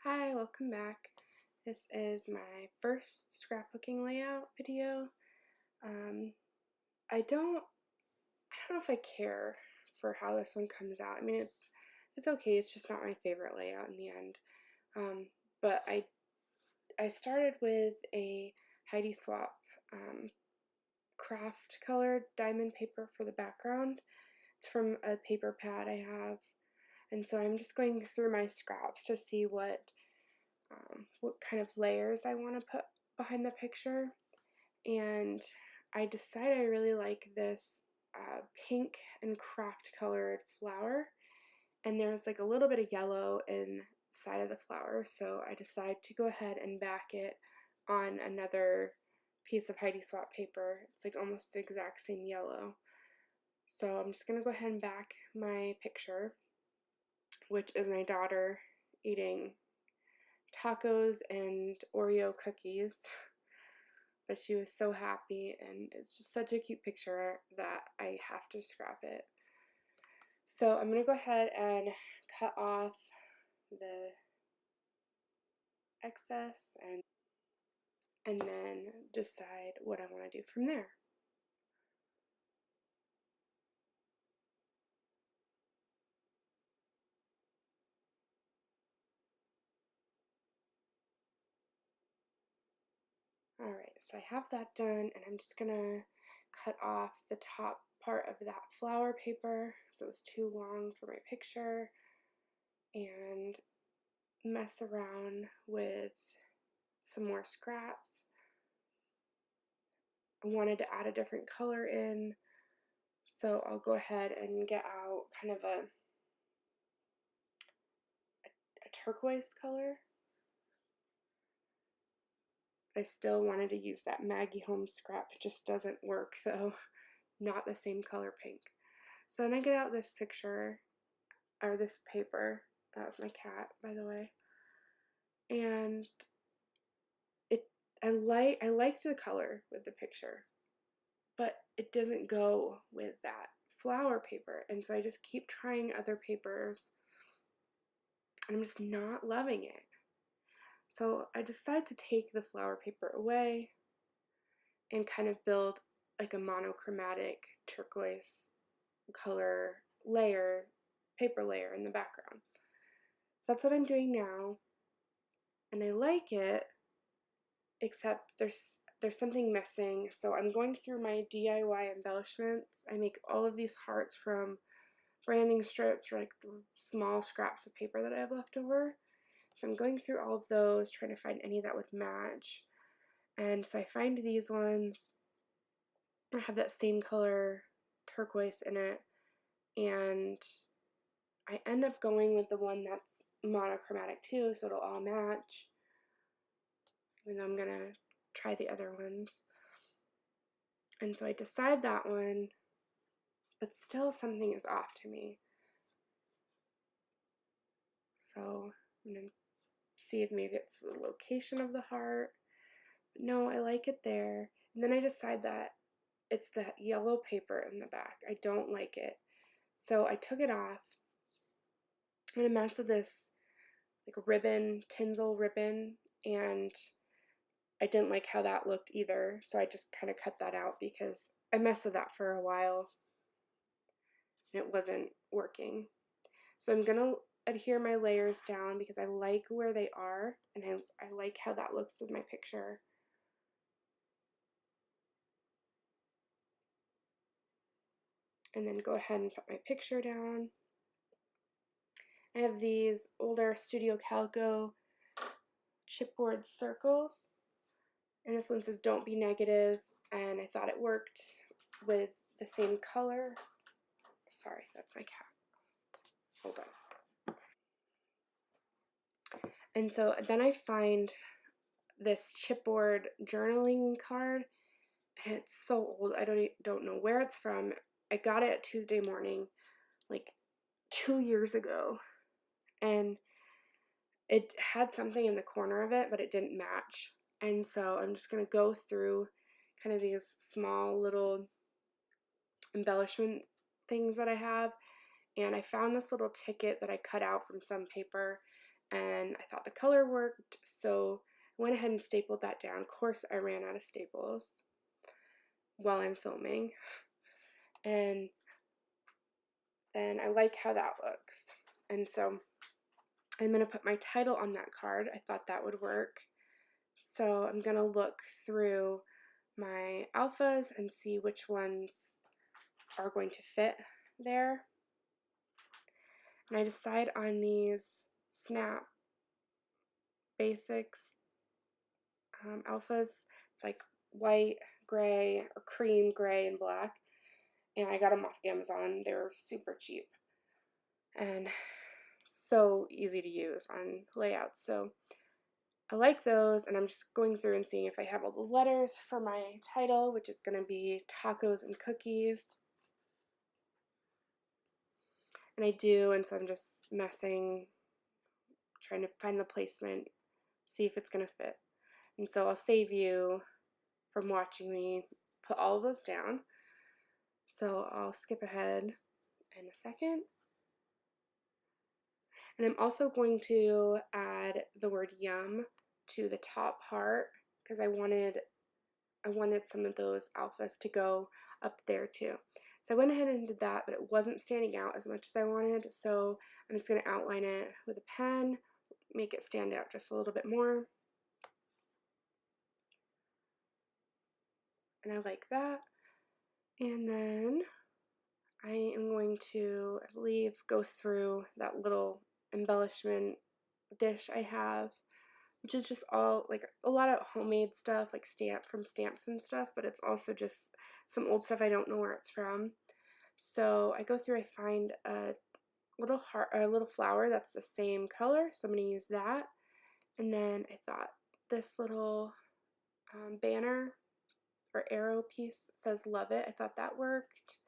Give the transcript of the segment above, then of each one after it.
Hi, welcome back. This is my first scrapbooking layout video. I don't know if I care for how this one comes out. I mean, it's okay. It's just not my favorite layout in the end. But I started with a Heidi Swap craft colored diamond paper for the background. It's from a paper pad I have, and so I'm just going through my scraps to see what kind of layers I want to put behind the picture. And I decided I really like this pink and craft colored flower, and there's like a little bit of yellow inside of the flower, so I decided to go ahead and back it on another piece of Heidi Swap paper. It's like almost the exact same yellow. So I'm just going to go ahead and back my picture, which is my daughter eating tacos and Oreo cookies, but she was so happy, and it's just such a cute picture that I have to scrap it. So I'm going to go ahead and cut off the excess and then decide what I want to do from there. Alright, so I have that done, and I'm just going to cut off the top part of that flower paper, so it's too long for my picture, and mess around with some more scraps. I wanted to add a different color in, so I'll go ahead and get out kind of a turquoise color. I still wanted to use that Maggie Holmes scrap. It just doesn't work though. Not the same color pink. So then I get out this picture, or this paper. That was my cat, by the way. And I like the color with the picture, but it doesn't go with that flower paper. And so I just keep trying other papers, and I'm just not loving it. So I decided to take the flower paper away and kind of build like a monochromatic turquoise color layer, paper layer in the background. So that's what I'm doing now, and I like it, except there's something missing. So I'm going through my DIY embellishments. I make all of these hearts from branding strips or like small scraps of paper that I have left over. So I'm going through all of those, trying to find any that would match. And so I find these ones that have that same color turquoise in it, and I end up going with the one that's monochromatic too, so it'll all match, even though I'm gonna try the other ones. And so I decide that one, but still something is off to me. So I'm gonna see if maybe it's the location of the heart. But no, I like it there. And then I decide that it's the yellow paper in the back. I don't like it. So I took it off. I'm gonna mess with this like ribbon, tinsel ribbon, and I didn't like how that looked either, so I just kind of cut that out because I messed with that for a while and it wasn't working. So I'm gonna adhere my layers down because I like where they are, and I like how that looks with my picture. And then go ahead and put my picture down. I have these older Studio Calico chipboard circles, and this one says don't be negative, and I thought it worked with the same color. Sorry, that's my cat. Hold on. And so then I find this chipboard journaling card, and it's so old. I don't know where it's from. I got it Tuesday morning, like 2 years ago, and it had something in the corner of it, but it didn't match. And so I'm just gonna go through kind of these small little embellishment things that I have, and I found this little ticket that I cut out from some paper, and I thought the color worked, so I went ahead and stapled that down. Of course, I ran out of staples while I'm filming, and then I like how that looks. And so I'm going to put my title on that card. I thought that would work. So I'm going to look through my alphas and see which ones are going to fit there. And I decide on these Snap Basics alphas. It's like white, gray, or cream, gray, and black. And I got them off Amazon. They were super cheap and so easy to use on layouts. So I like those, and I'm just going through and seeing if I have all the letters for my title, which is going to be Tacos and Cookies. And I do, and so I'm just messing, trying to find the placement, see if it's going to fit. And so I'll save you from watching me put all of those down. So I'll skip ahead in a second. And I'm also going to add the word yum to the top part because I wanted some of those alphas to go up there too. So I went ahead and did that, but it wasn't standing out as much as I wanted, so I'm just going to outline it with a pen, make it stand out just a little bit more. And I like that. And then I am going to, I believe, go through that little embellishment dish I have, which is just all like a lot of homemade stuff, like stamps and stuff, but it's also just some old stuff I don't know where it's from. So I go through, I find a little flower that's the same color, so I'm going to use that. And then I thought this little banner or arrow piece says love it. I thought that worked.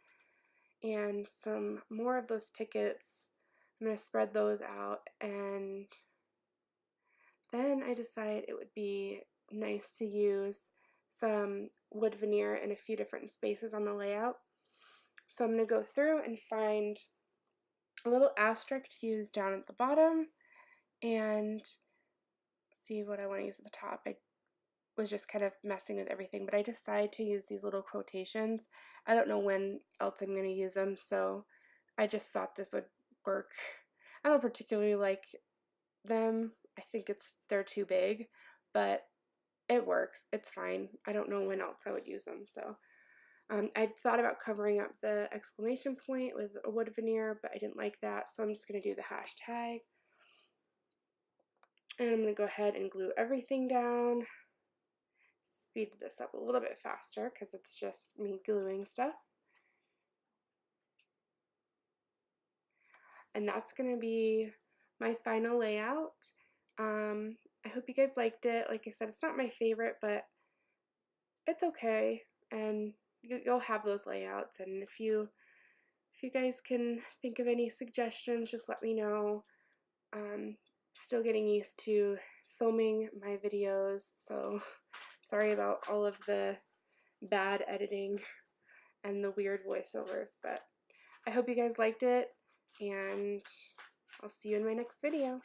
And some more of those tickets, I'm going to spread those out, and then I decided it would be nice to use some wood veneer in a few different spaces on the layout. So I'm going to go through and find a little asterisk to use down at the bottom and see what I want to use at the top. I was just kind of messing with everything, but I decided to use these little quotations. I don't know when else I'm going to use them, so I just thought this would work. I don't particularly like them. I think they're too big, but it works. It's fine. I don't know when else I would use them, so I thought about covering up the exclamation point with a wood veneer, but I didn't like that, so I'm just going to do the hashtag. And I'm going to go ahead and glue everything down. Speed this up a little bit faster because it's just me gluing stuff. And that's going to be my final layout. I hope you guys liked it. Like I said, it's not my favorite, but it's okay. And you'll have those layouts. And if you guys can think of any suggestions, just let me know. Still getting used to filming my videos, so sorry about all of the bad editing and the weird voiceovers, but I hope you guys liked it, and I'll see you in my next video.